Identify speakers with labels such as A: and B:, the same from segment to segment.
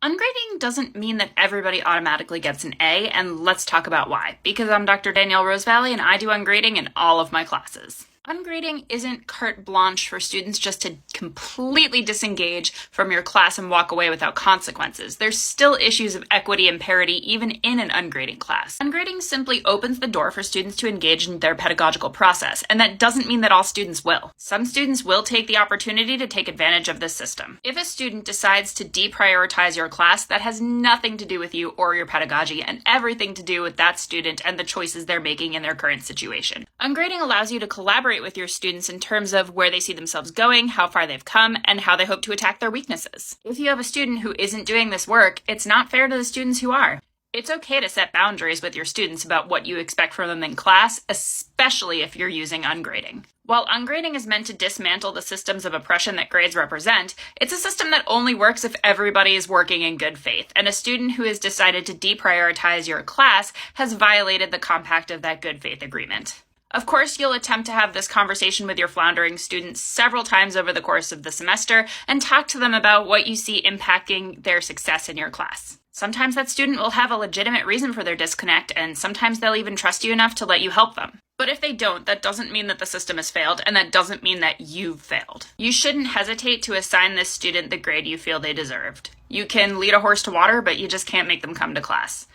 A: Ungrading doesn't mean that everybody automatically gets an A, and let's talk about why. Because I'm Dr. Danielle Rosevalley, and I do ungrading in all of my classes. Ungrading isn't carte blanche for students just to completely disengage from your class and walk away without consequences. There's still issues of equity and parity even in an ungrading class. Ungrading simply opens the door for students to engage in their pedagogical process, and that doesn't mean that all students will. Some students will take the opportunity to take advantage of this system. If a student decides to deprioritize your class, that has nothing to do with you or your pedagogy and everything to do with that student and the choices they're making in their current situation. Ungrading allows you to collaborate with your students in terms of where they see themselves going, how far they've come, and how they hope to attack their weaknesses. If you have a student who isn't doing this work, it's not fair to the students who are. It's okay to set boundaries with your students about what you expect from them in class, especially if you're using ungrading. While ungrading is meant to dismantle the systems of oppression that grades represent, it's a system that only works if everybody is working in good faith, and a student who has decided to deprioritize your class has violated the compact of that good faith agreement. Of course, you'll attempt to have this conversation with your floundering students several times over the course of the semester and talk to them about what you see impacting their success in your class. Sometimes that student will have a legitimate reason for their disconnect, and sometimes they'll even trust you enough to let you help them. But if they don't, that doesn't mean that the system has failed, and that doesn't mean that you've failed. You shouldn't hesitate to assign this student the grade you feel they deserved. You can lead a horse to water, but you just can't make them come to class.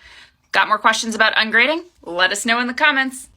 A: Got more questions about ungrading? Let us know in the comments.